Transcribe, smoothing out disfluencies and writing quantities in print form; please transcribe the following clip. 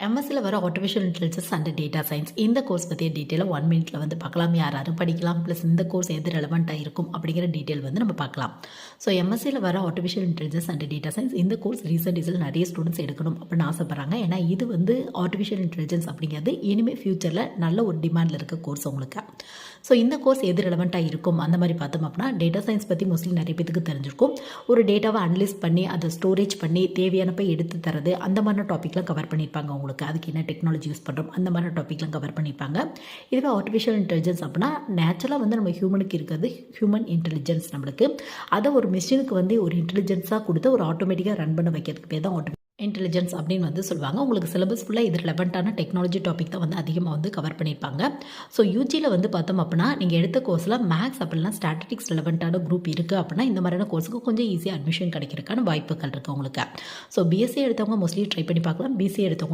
எம்எஸ்சியில் வர artificial intelligence and data science இந்த course பற்றிய டீட்டெயிலாக 1 மினிட்ல வந்து பார்க்கலாம். யார் யாரும் படிக்கலாம், ப்ளஸ் இந்த கோர்ஸ் எது ரெலவெண்ட்டாக இருக்கும் அப்படிங்கிற டீட்டெயில் வந்து நம்ம பார்க்கலாம். ஸோ எம்எஸ்சியில் வர artificial intelligence and data science இந்த கோர்ஸ் ரீசெண்ட் டேஸில் நிறைய ஸ்டூடெண்ட்ஸ் எடுக்கணும் அப்படின்னு ஆசைப்பட்றாங்க. ஏன்னா இது வந்து ஆர்டிஃபிஷியல் இன்டெலிஜென்ஸ் அப்படிங்கிறது இனிமேல் ஃபியூச்சரில் நல்ல ஒரு டிமாண்டில் இருக்க கோர்ஸ் உங்களுக்கு. ஸோ இந்த கோர்ஸ் எது ரெலவெண்ட்டாக இருக்கும் அந்த மாதிரி பார்த்தோம் அப்படின்னா, டேட்டா சயின்ஸ் பற்றி மோஸ்ட்லி நிறைய பேருக்கு தெரிஞ்சிருக்கும். ஒரு டேட்டாவை அனலைஸ் பண்ணி அதை ஸ்டோரேஜ் பண்ணி தேவையானப்போ எடுத்து தரது அந்த மாதிரி டாப்பிக்லாம் கவர் பண்ணியிருப்பாங்க உங்களுக்கு. அதுக்கு என்ன டெக்னாலஜி யூஸ் பண்ணுறோம் அந்த மாதிரி டாப்பிக்லாம் கவர் பண்ணியிருப்பாங்க. இதுவே ஆர்டிஃபிஷியல் இன்டெலிஜென்ஸ் அப்படின்னா நேச்சுரலாக வந்து நம்ம ஹியூமனுக்கு இருக்கிறது ஹியூமன் இன்டெலிஜென்ஸ். நம்மளுக்கு அதை ஒரு மிஷினுக்கு வந்து ஒரு இன்டெலிஜென்ஸாக கொடுத்து ஒரு ஆட்டோமேட்டிக்காக ரன் பண்ண வைக்கிறதுக்கு பேர் தான் இன்டெலிஜென்ஸ் அப்படின்னு வந்து சொல்லுவாங்க. உங்களுக்கு சிலபஸ் ஃபுல்லாக இது ரெலவெண்ட்டான டெக்னாலஜி டாபிக் தான் வந்து அதிகமாக வந்து கவர் பண்ணியிருப்பாங்க. ஸோ யூஜியில் வந்து பார்த்தோம் அப்படின்னா, நீங்கள் எடுத்த கோர்ஸில் மேக்ஸ் அப்படின்னா ஸ்டாட்டிஸ்டிக்ஸ் ரெலவெண்ட்டான குரூப் இருக்குது அப்படின்னா இந்த மாதிரியான கோர்ஸுக்கு கொஞ்சம் ஈஸியாக அட்மிஷன் கிடைக்கிறதுக்கான வாய்ப்புகள் இருக்குது உங்களுக்கு. ஸோ பிஎஸ்சி எடுத்தவங்க மோஸ்ட்லி ட்ரை பண்ணி பார்க்கலாம். பிசிஏ எடுத்தவங்க